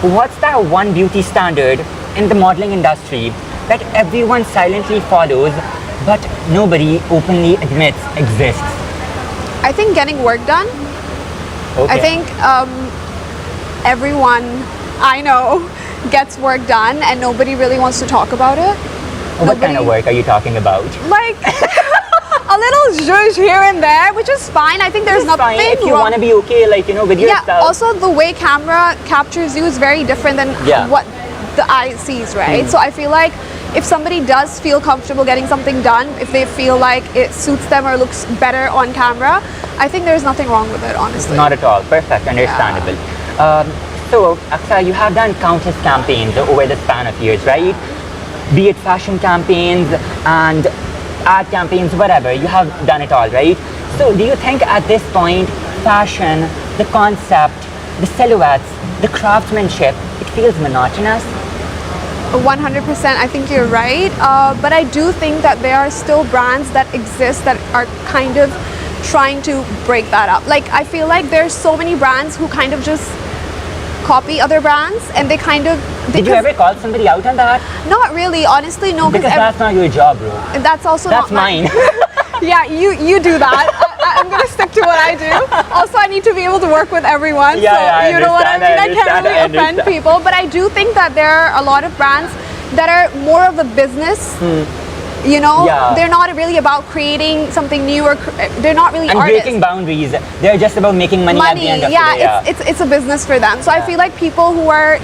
what's that one beauty standard in the modeling industry that everyone silently follows but nobody openly admits exists? I think getting work done. Okay. I think everyone I know gets work done and nobody really wants to talk about it. What kind of work are you talking about? Like a little zhuzh here and there, which is fine. I think there's nothing Fine if you wrong. want to be okay, like, you know, with yourself. Yeah, also the way camera captures you is very different than what the eye sees, right? So I feel like if somebody does feel comfortable getting something done, if they feel like it suits them or looks better on camera, I think there's nothing wrong with it, honestly. Not at all. Perfect. Understandable. So, Aqsa, you have done countless campaigns over the span of years, right? Be it fashion campaigns and ad campaigns, whatever. You have done it all, right? So, do you think at this point, fashion, the concept, the silhouettes, the craftsmanship, it feels monotonous? 100%, I think you're right. But I do think that there are still brands that exist that are kind of trying to break that up. Like, I feel like there's so many brands who kind of just copy other brands and they kind of... Did you ever call somebody out on that? Not really, honestly, no. Because that's not your job, bro. That's also that's not mine. Yeah, you do that. I'm going to stick to what I do. Also, I need to be able to work with everyone. Yeah, so yeah, you know what I mean? I can't really offend understand. people. But I do think that there are a lot of brands that are more of a business. You know, they're not really about creating something new or they're not really artists. Breaking boundaries. They're just about making money at the end of the day. Yeah, it's a business for them. So I feel like people who are,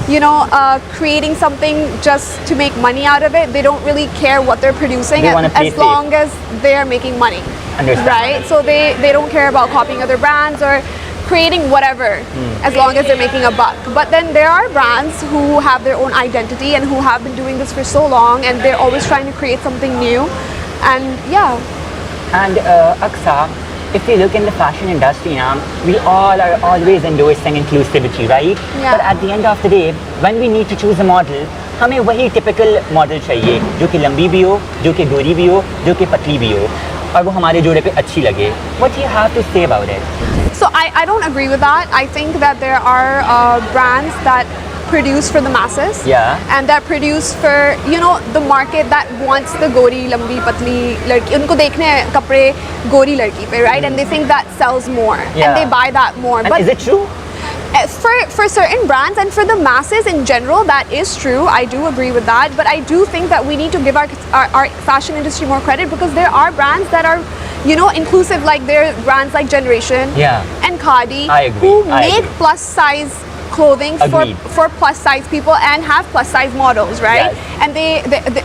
you know, creating something just to make money out of it, they don't really care what they're producing as long as they're making money. Right? So they don't care about copying other brands or creating whatever as long as they're making a buck. But then there are brands who have their own identity and who have been doing this for so long and they're always trying to create something new. And yeah. And Aqsa, if we look in the fashion industry now, we all are always endorsing inclusivity, right? Yeah. But at the end of the day, when we need to choose a model, हमें वही typical model चाहिए जो कि लंबी भी हो, जो कि गोरी भी हो, जो कि पतली भी हो और वो हमारे जोड़े पे अच्छी लगे. What do you have to say about it? So I don't agree with that. I think that there are brands that produce for the masses. Yeah. And that produce for, you know, the market that wants the gori, lambi, patli ladki. Unko dekhne hai kapde gori ladki pe, right? And they think that sells more. Yeah. And they buy that more. And but is it true? For certain brands and for the masses in general, that is true. I do agree with that. But I do think that we need to give our fashion industry more credit because there are brands that are, you know, inclusive. Like there are brands like Generation and Khadi who make plus size clothing for plus size people and have plus size models, right? Yes. And they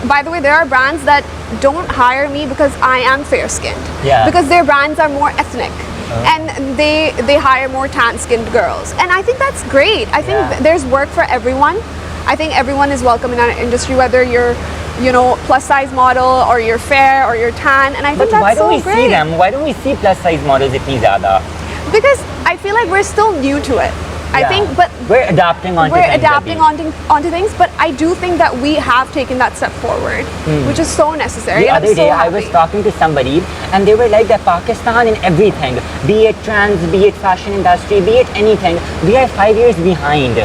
by the way, there are brands that don't hire me because I am fair skinned. Yeah. Because their brands are more ethnic. And they hire more tan-skinned girls, and I think that's great. I think there's work for everyone. I think everyone is welcome in our industry, whether you're, you know, plus size model or you're fair or you're tan, and I think that's so great. Why don't we see them? Why don't we see plus size models itni zyada? Because I feel like we're still new to it. I think, but we're adapting onto things. But I do think that we have taken that step forward, which is so necessary. The other day, I was talking to somebody, and they were like that Pakistan in everything, be it trans, be it fashion industry, be it anything, we are 5 years behind.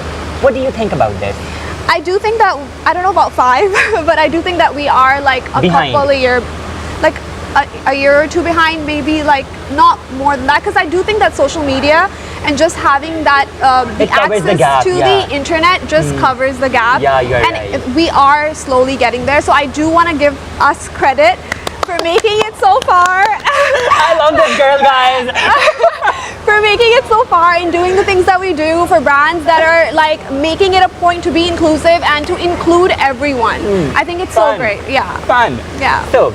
What do you think about this? I do think that I don't know about 5, but I do think that we are like a couple of years, like a year or two behind, maybe like not more than that, because I do think that social media and just having that the access to the internet just covers the gap. Yeah, you're and we are slowly getting there. So I do want to give us credit for making it so far. I love this girl, guys. For making it so far and doing the things that we do for brands that are like making it a point to be inclusive and to include everyone. I think it's so great. Yeah. Fun. Yeah. So,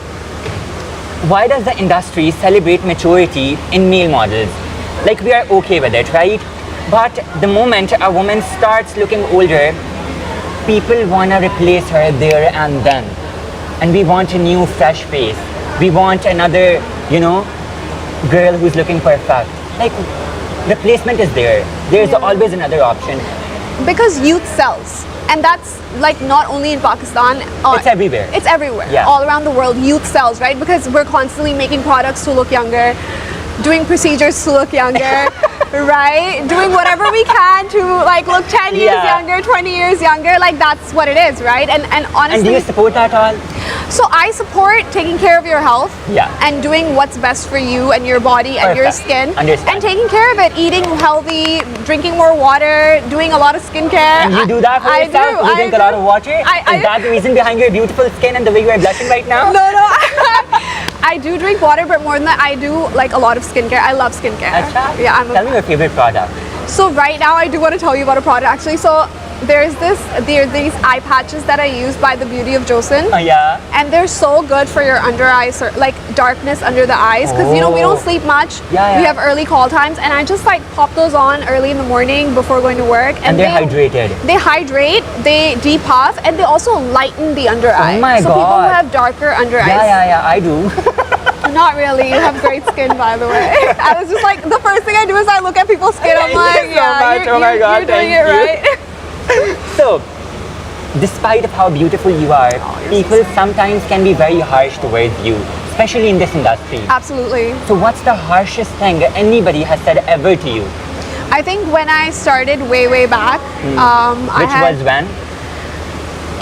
why does the industry celebrate maturity in male models? Like, we are okay with it, right? But the moment a woman starts looking older, people want to replace her there and then. And we want a new, fresh face. We want another, you know, girl who's looking perfect. Like, replacement is there. There's always another option. Because youth sells. And that's like not only in Pakistan. It's everywhere. It's everywhere. Yeah. All around the world, youth sells, right? Because we're constantly making products to look younger, doing procedures to look younger, right? Doing whatever we can to like look 10 years Yeah. younger, 20 years younger. Like that's what it is, right? And And do honestly, you support that all? so I support taking care of your health Yeah. and doing what's best for you and your body and your Perfect. skin. Understand. And taking care of it, eating healthy, drinking more water, doing a lot of skincare. And you do that for I yourself? do, You I drink a lot do. of water? I- Is that the reason behind your beautiful skin and the way you are blushing right now? No, no. I do drink water, but more than that, I do like a lot of skincare. I love skincare. Acha? Yeah, I'm Tell me your favorite product. So right now, I do want to tell you about a product actually. So there's these eye patches that I use by the Beauty of Joseon. Oh yeah. And they're so good for your under eyes, like darkness under the eyes, because you know we don't Oh. sleep much. Yeah, We yeah. have early call times, and I just like pop those on early in the morning before going to work. And they're hydrated. They hydrate, they depuff, and they also lighten the under eye. my so people who God. have darker under eyes. Yeah, I do. Not really. You have great skin, by the way. I was just like, the first thing I do is I look at people's skin. I'm Thank you like, so yeah, much. Oh my God, you're doing thank it you. right. So, despite of how beautiful you are, people sometimes can be very harsh towards you, especially in this industry. Absolutely. So what's the harshest thing anybody has said ever to you? I think when I started way back, I Which had was when?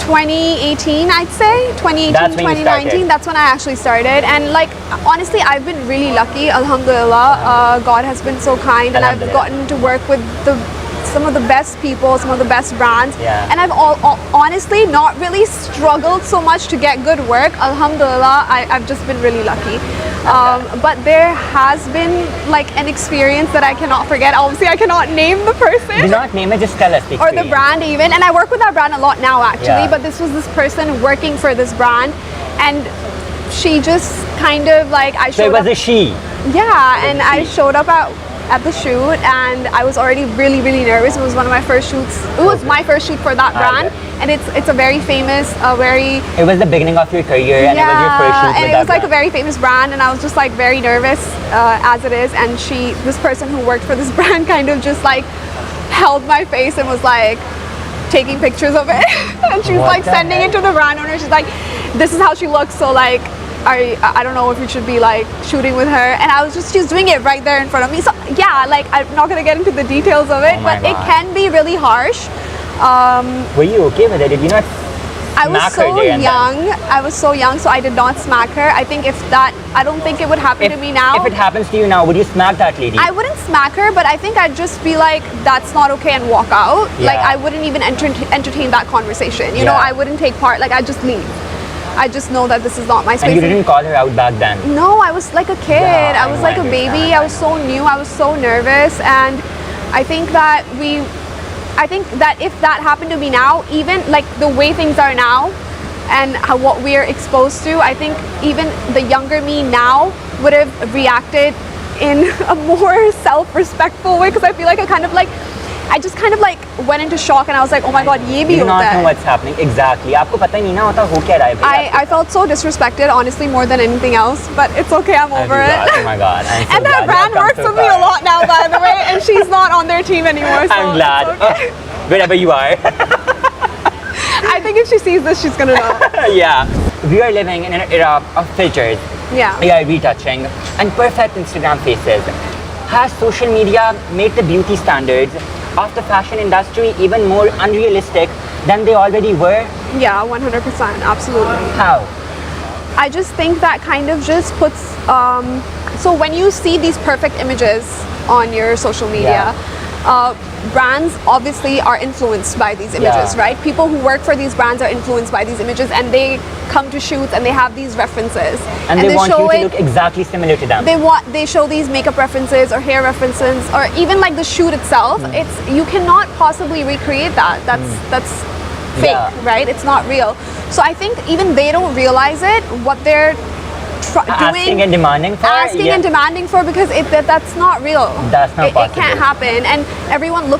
2018, I'd say 2018, That's when you 2019. started. That's when I actually started. And like honestly, I've been really lucky. Alhamdulillah, God has been so kind, and I've Alhamdulillah. gotten to work with some of the best people, some of the best brands. Yeah. And I've honestly not really struggled so much to get good work. Alhamdulillah, I've just been really lucky. But there has been like an experience that I cannot forget. Obviously, I cannot name the person. Do not name it, just tell us the Or the experience. brand even, and I work with that brand a lot now actually, Yeah. but this was this person working for this brand, and she just kind of like I So it showed was up, a she. yeah, and I she. showed up at the shoot, and I was already really nervous. It was one of my first shoots. It was my first shoot for that brand, and it's a very famous, very It was the beginning of your career and it was your first shoot and with it that was like a brand. very famous brand, and I was just like very nervous as it is. And this person who worked for this brand, kind of just like held my face and was like taking pictures of it, and she was What like the sending it heck? to the brand owner. She's like, "This is how she looks, so like." I don't know if you should be like shooting with her, and she's doing it right there in front of me. So yeah, like I'm not gonna get into the details of it, Oh my but it God. can be really harsh. Were you okay with it? Did you not I was smack her so there and then? young. I was so young, so I did not smack her. I think I don't think it would happen to me now. If it happens to you now, would you smack that lady? I wouldn't smack her, but I think I'd just be like, that's not okay, and walk out. Like Yeah. I wouldn't even entertain that conversation. You know, Yeah. I wouldn't take part. Like I'd just leave. I just know that this is not my space. And you didn't call her out back then? No, I was like a kid. Yeah, I was I like a baby. understand. I was so new. I was so nervous, and I think that if that happened to me now, even like the way things are now, and what we're exposed to, I think even the younger me now would have reacted in a more self-respectful way, because I feel like I just kind of like went into shock, and I was like, oh my god, ye bhi You do not hota know hai. what's happening. Exactly. आपको पता ही नहीं ना होता हो क्या रहा है भाई I felt so disrespected, honestly, more than anything else, but it's okay, I'm over it. Oh my god. I'm so And that glad you brand have come works so with me a far. lot now, by the way, and she's not on their team anymore. So I'm glad. it's okay. Wherever you are. I think if she sees this, she's gonna know. Yeah. We are living in an era of filters, Yeah. AI retouching, and perfect Instagram faces. Has social media made the beauty standards of the fashion industry even more unrealistic than they already were? Yeah, 100%, absolutely. How? I just think that kind of just puts. So when you see these perfect images on your social media, brands obviously are influenced by these images, Yeah. right? People who work for these brands are influenced by these images, and they come to shoots and they have these references, And they want show you to it. look exactly similar to them. They show these makeup references or hair references, or even like the shoot itself. It's you cannot possibly recreate that. That's fake, Yeah. right? It's not real. So I think even they don't realize it, what they're Asking doing, and demanding for? asking Yeah. and demanding for, because that's not real. That's not It can't possible. happen, and everyone looks